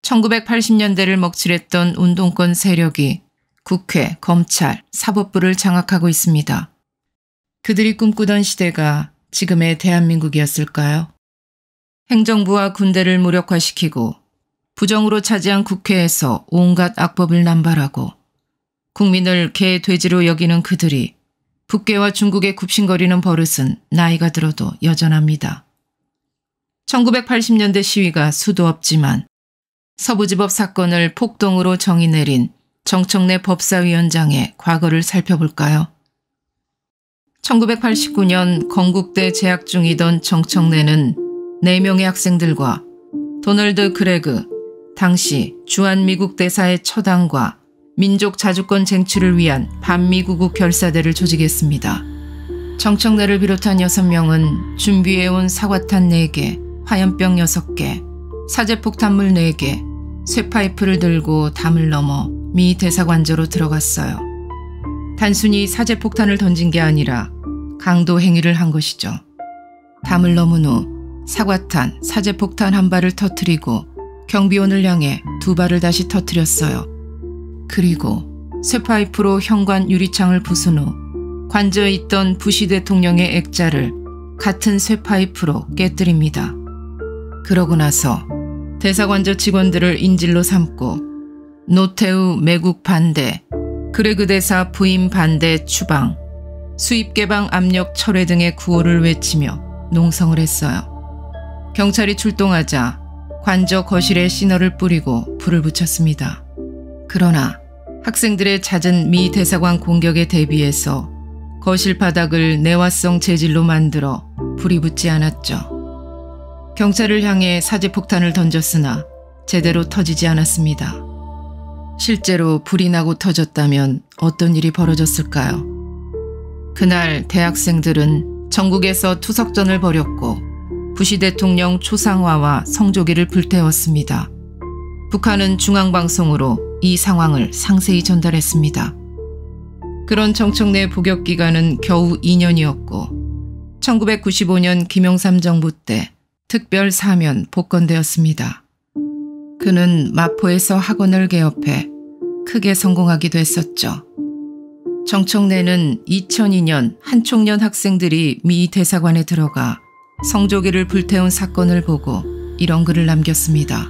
1980년대를 먹칠했던 운동권 세력이 국회, 검찰, 사법부를 장악하고 있습니다. 그들이 꿈꾸던 시대가 지금의 대한민국이었을까요? 행정부와 군대를 무력화시키고 부정으로 차지한 국회에서 온갖 악법을 남발하고 국민을 개, 돼지로 여기는 그들이 북괴와 중국에 굽신거리는 버릇은 나이가 들어도 여전합니다. 1980년대 시위가 수도 없지만 서부지법 사건을 폭동으로 정의 내린 정청래 법사위원장의 과거를 살펴볼까요? 1989년 건국대 재학 중이던 정청래는 4명의 학생들과 도널드 그레그, 당시 주한미국 대사의 처당과 민족 자주권 쟁취를 위한 반미구국 결사대를 조직했습니다. 정청래를 비롯한 6명은 준비해온 사과탄 4개, 화염병 6개, 사제폭탄물 4개, 쇠파이프를 들고 담을 넘어 미 대사관저로 들어갔어요. 단순히 사제폭탄을 던진 게 아니라 강도 행위를 한 것이죠. 담을 넘은 후 사과탄, 사제폭탄 1발을 터뜨리고 경비원을 향해 2발을 다시 터뜨렸어요. 그리고 쇠파이프로 현관 유리창을 부순 후 관저에 있던 부시 대통령의 액자를 같은 쇠파이프로 깨뜨립니다. 그러고 나서 대사관저 직원들을 인질로 삼고 노태우 매국 반대, 그레그 대사 부임 반대 추방, 수입 개방 압력 철회 등의 구호를 외치며 농성을 했어요. 경찰이 출동하자 관저 거실에 시너를 뿌리고 불을 붙였습니다. 그러나 학생들의 잦은 미 대사관 공격에 대비해서 거실 바닥을 내화성 재질로 만들어 불이 붙지 않았죠. 경찰을 향해 사제폭탄을 던졌으나 제대로 터지지 않았습니다. 실제로 불이 나고 터졌다면 어떤 일이 벌어졌을까요? 그날 대학생들은 전국에서 투석전을 벌였고 부시 대통령 초상화와 성조기를 불태웠습니다. 북한은 중앙방송으로 이 상황을 상세히 전달했습니다. 그런 정청래 복역 기간은 겨우 2년이었고 1995년 김영삼 정부 때 특별 사면 복권되었습니다. 그는 마포에서 학원을 개업해 크게 성공하기도 했었죠. 정청래는 2002년 한총련 학생들이 미 대사관에 들어가 성조기를 불태운 사건을 보고 이런 글을 남겼습니다.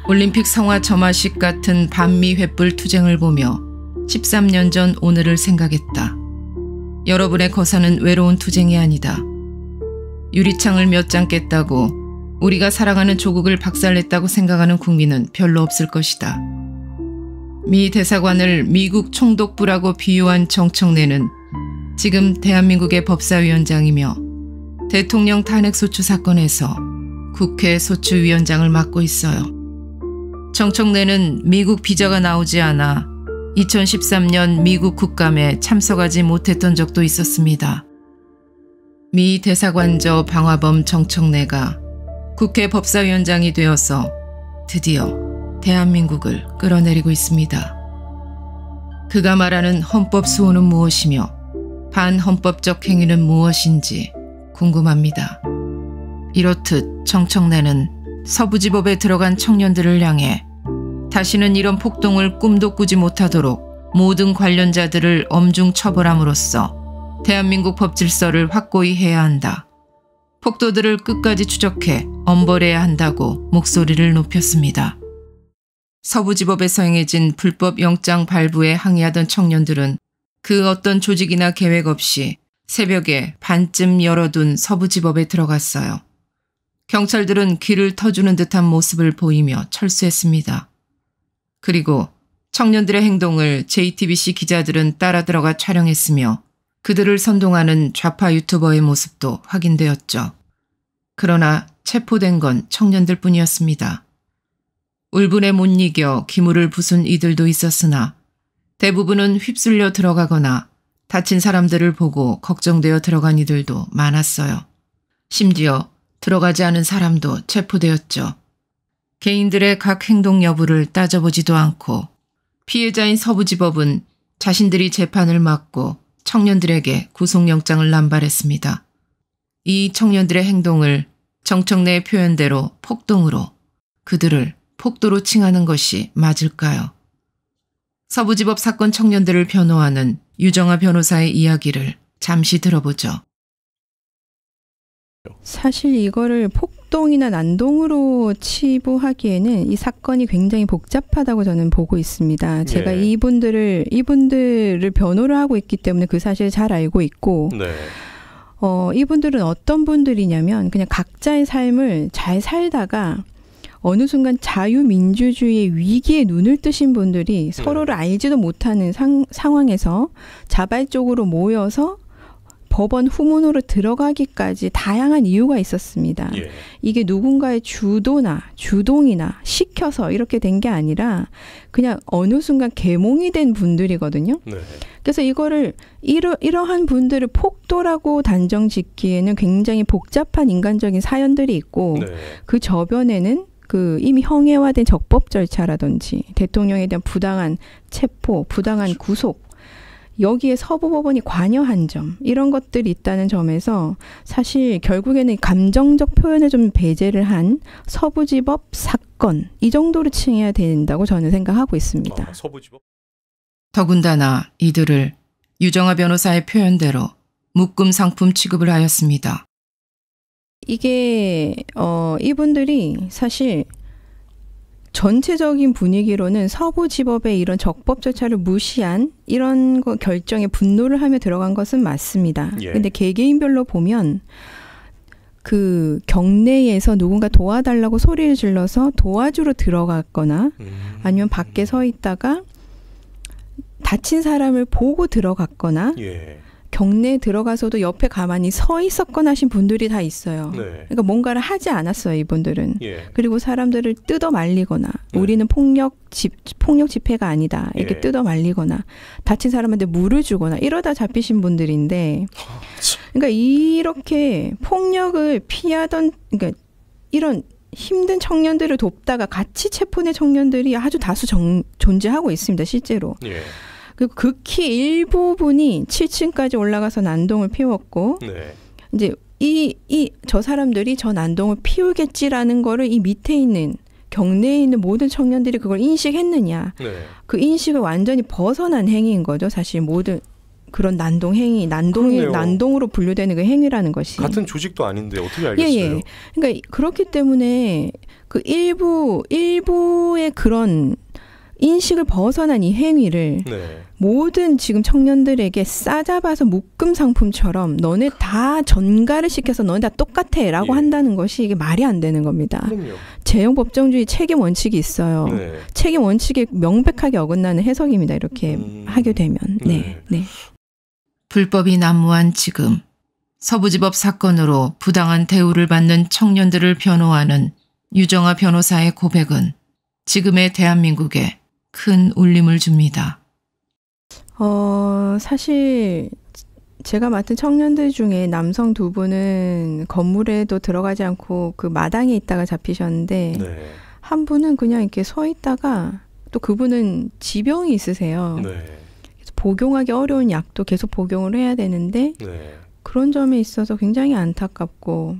올림픽 성화 점화식 같은 반미 횃불 투쟁을 보며 13년 전 오늘을 생각했다. 여러분의 거사는 외로운 투쟁이 아니다. 유리창을 몇 장 깼다고 우리가 사랑하는 조국을 박살냈다고 생각하는 국민은 별로 없을 것이다. 미 대사관을 미국 총독부라고 비유한 정청래는 지금 대한민국의 법사위원장이며 대통령 탄핵소추 사건에서 국회 소추위원장을 맡고 있어요. 정청래는 미국 비자가 나오지 않아 2013년 미국 국감에 참석하지 못했던 적도 있었습니다. 미 대사관저 방화범 정청래가 국회 법사위원장이 되어서 드디어 대한민국을 끌어내리고 있습니다. 그가 말하는 헌법 수호는 무엇이며 반헌법적 행위는 무엇인지 궁금합니다. 이렇듯 정청래는 서부지법에 들어간 청년들을 향해 다시는 이런 폭동을 꿈도 꾸지 못하도록 모든 관련자들을 엄중 처벌함으로써 대한민국 법질서를 확고히 해야 한다. 폭도들을 끝까지 추적해 엄벌해야 한다고 목소리를 높였습니다. 서부지법에서 행해진 불법 영장 발부에 항의하던 청년들은 그 어떤 조직이나 계획 없이 새벽에 반쯤 열어둔 서부지법에 들어갔어요. 경찰들은 귀를 터주는 듯한 모습을 보이며 철수했습니다. 그리고 청년들의 행동을 JTBC 기자들은 따라 들어가 촬영했으며 그들을 선동하는 좌파 유튜버의 모습도 확인되었죠. 그러나 체포된 건 청년들 뿐이었습니다. 울분에 못 이겨 기물을 부순 이들도 있었으나 대부분은 휩쓸려 들어가거나 다친 사람들을 보고 걱정되어 들어간 이들도 많았어요. 심지어 들어가지 않은 사람도 체포되었죠. 개인들의 각 행동 여부를 따져보지도 않고 피해자인 서부지법은 자신들이 재판을 맡고 청년들에게 구속영장을 남발했습니다. 이 청년들의 행동을 정청래의 표현대로 폭동으로 그들을 폭도로 칭하는 것이 맞을까요? 서부지법 사건 청년들을 변호하는 유정아 변호사의 이야기를 잠시 들어보죠. 사실 이거를 폭동이나 난동으로 치부하기에는 이 사건이 굉장히 복잡하다고 저는 보고 있습니다. 제가 네. 이분들을 변호를 하고 있기 때문에 그 사실을 잘 알고 있고 네. 이분들은 어떤 분들이냐면 그냥 각자의 삶을 잘 살다가 어느 순간 자유민주주의의 위기에 눈을 뜨신 분들이 서로를 알지도 못하는 상황에서 자발적으로 모여서 법원 후문으로 들어가기까지 다양한 이유가 있었습니다. 예. 이게 누군가의 주동이나 시켜서 이렇게 된 게 아니라 그냥 어느 순간 계몽이 된 분들이거든요. 네. 그래서 이거를 이러한 분들을 폭도라고 단정 짓기에는 굉장히 복잡한 인간적인 사연들이 있고 네. 그 저변에는 그 이미 형해화된 적법 절차라든지 대통령에 대한 부당한 체포, 부당한 구속 여기에 서부법원이 관여한 점 이런 것들이 있다는 점에서 사실 결국에는 감정적 표현을 좀 배제를 한 서부지법 사건 이 정도로 칭해야 된다고 저는 생각하고 있습니다. 서부지법. 더군다나 이들을 유정아 변호사의 표현대로 묶음 상품 취급을 하였습니다. 이게 이분들이 사실 전체적인 분위기로는 서부지법의 이런 적법 절차를 무시한 이런 거 결정에 분노를 하며 들어간 것은 맞습니다. 예. 근데 개개인별로 보면 그 경내에서 누군가 도와달라고 소리를 질러서 도와주러 들어갔거나 아니면 밖에 서 있다가 다친 사람을 보고 들어갔거나 예. 경내에 들어가서도 옆에 가만히 서 있었거나 하신 분들이 다 있어요. 네. 그러니까 뭔가를 하지 않았어요, 이분들은. 예. 그리고 사람들을 뜯어 말리거나 네. 우리는 폭력 집회가 아니다. 이렇게 예. 뜯어 말리거나 다친 사람한테 물을 주거나 이러다 잡히신 분들인데 그러니까 이렇게 폭력을 피하던 그러니까 이런 힘든 청년들을 돕다가 같이 체포된 청년들이 아주 다수 존재하고 있습니다, 실제로. 예. 그리고 극히 일부분이 7층까지 올라가서 난동을 피웠고 네. 이제 저 사람들이 저 난동을 피우겠지라는 거를 이 밑에 있는 경내에 있는 모든 청년들이 그걸 인식했느냐. 네. 그 인식을 완전히 벗어난 행위인 거죠. 사실 모든 그런 난동 행위, 그러네요. 난동으로 분류되는 그 행위라는 것이. 같은 조직도 아닌데 어떻게 알겠어요? 예. 그러니까 그렇기 때문에 그 일부의 그런 인식을 벗어난 이 행위를 네. 모든 지금 청년들에게 싸잡아서 묶음 상품처럼 너네 다 전가를 시켜서 너네 다 똑같아 라고 예. 한다는 것이 이게 말이 안 되는 겁니다. 그럼요. 재형법정주의 책임 원칙이 있어요. 네. 책임 원칙에 명백하게 어긋나는 해석입니다. 이렇게 하게 되면. 네. 네. 불법이 난무한 지금 서부지법 사건으로 부당한 대우를 받는 청년들을 변호하는 유정아 변호사의 고백은 지금의 대한민국에 큰 울림을 줍니다. 사실 제가 맡은 청년들 중에 남성 두 분은 건물에도 들어가지 않고 그 마당에 있다가 잡히셨는데 네. 한 분은 그냥 이렇게 서 있다가 또 그분은 지병이 있으세요. 네. 그래서 복용하기 어려운 약도 계속 복용을 해야 되는데 네. 그런 점에 있어서 굉장히 안타깝고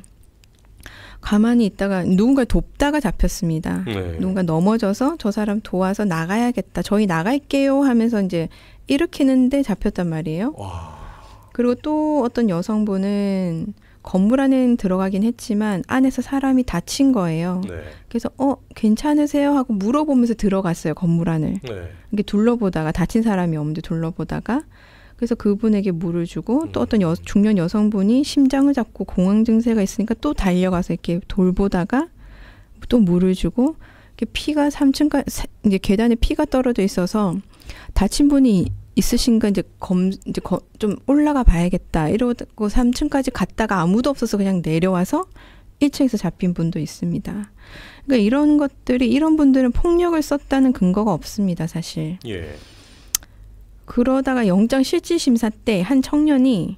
가만히 있다가 누군가 돕다가 잡혔습니다. 네. 누군가 넘어져서 저 사람 도와서 나가야겠다. 저희 나갈게요 하면서 이제 일으키는데 잡혔단 말이에요. 와. 그리고 또 어떤 여성분은 건물 안에는 들어가긴 했지만 안에서 사람이 다친 거예요. 네. 그래서 괜찮으세요? 하고 물어보면서 들어갔어요. 건물 안을. 네. 이렇게 둘러보다가 다친 사람이 없는데 둘러보다가 그래서 그분에게 물을 주고 또 어떤 중년 여성분이 심장을 잡고 공황 증세가 있으니까 또 달려가서 이렇게 돌보다가 또 물을 주고 이렇게 피가 3층까지 이제 계단에 피가 떨어져 있어서 다친 분이 있으신가 이제 좀 올라가 봐야겠다 이러고 3층까지 갔다가 아무도 없어서 그냥 내려와서 1층에서 잡힌 분도 있습니다. 그러니까 이런 분들은 폭력을 썼다는 근거가 없습니다, 사실. 예. 그러다가 영장 실질 심사 때 한 청년이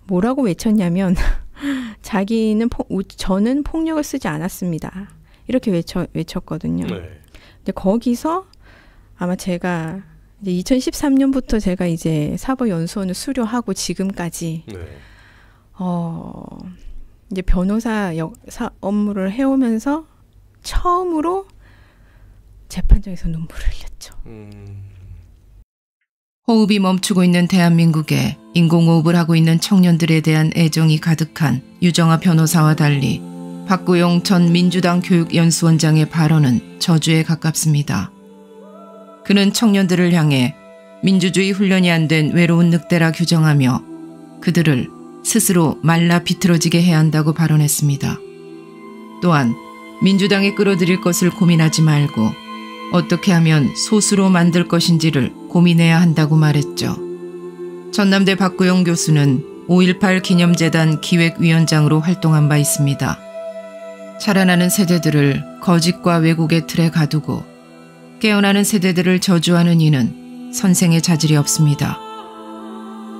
뭐라고 외쳤냐면 저는 폭력을 쓰지 않았습니다. 이렇게 외쳤거든요. 네. 근데 거기서 아마 제가 이제 2013년부터 제가 이제 사법연수원을 수료하고 지금까지 네. 이제 변호사 업무를 해오면서 처음으로 재판장에서 눈물을 흘렸죠. 호흡이 멈추고 있는 대한민국에 인공호흡을 하고 있는 청년들에 대한 애정이 가득한 유정아 변호사와 달리 박구용 전 민주당 교육연수원장의 발언은 저주에 가깝습니다. 그는 청년들을 향해 민주주의 훈련이 안 된 외로운 늑대라 규정하며 그들을 스스로 말라 비틀어지게 해야 한다고 발언했습니다. 또한 민주당에 끌어들일 것을 고민하지 말고 어떻게 하면 소수로 만들 것인지를 고민해야 한다고 말했죠. 전남대 박구용 교수는 5.18 기념재단 기획위원장으로 활동한 바 있습니다. 자라나는 세대들을 거짓과 왜곡의 틀에 가두고 깨어나는 세대들을 저주하는 이는 선생의 자질이 없습니다.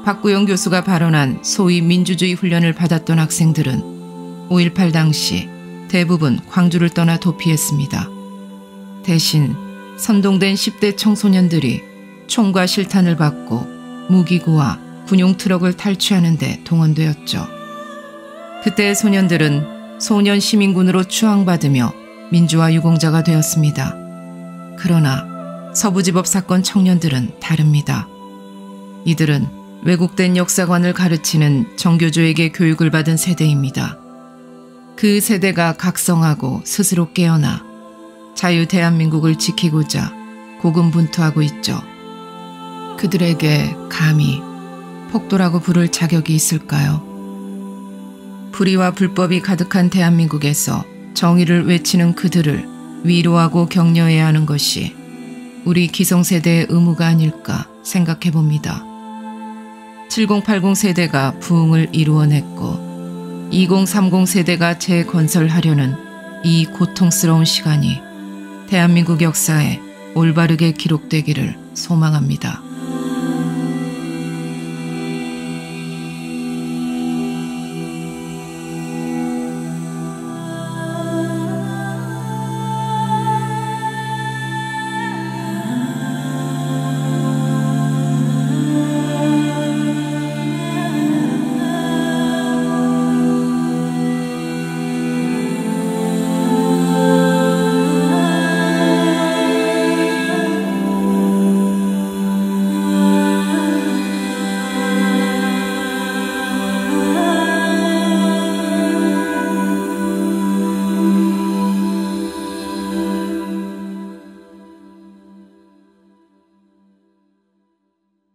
박구용 교수가 발언한 소위 민주주의 훈련을 받았던 학생들은 5.18 당시 대부분 광주를 떠나 도피했습니다. 대신 선동된 10대 청소년들이 총과 실탄을 받고 무기고와 군용 트럭을 탈취하는 데 동원되었죠. 그때의 소년들은 소년 시민군으로 추앙받으며 민주화 유공자가 되었습니다. 그러나 서부지법 사건 청년들은 다릅니다. 이들은 왜곡된 역사관을 가르치는 정교조에게 교육을 받은 세대입니다. 그 세대가 각성하고 스스로 깨어나 자유 대한민국을 지키고자 고군분투하고 있죠. 그들에게 감히 폭도라고 부를 자격이 있을까요? 불의와 불법이 가득한 대한민국에서 정의를 외치는 그들을 위로하고 격려해야 하는 것이 우리 기성세대의 의무가 아닐까 생각해 봅니다. 7080 세대가 부흥을 이루어냈고 2030 세대가 재건설하려는 이 고통스러운 시간이 대한민국 역사에 올바르게 기록되기를 소망합니다.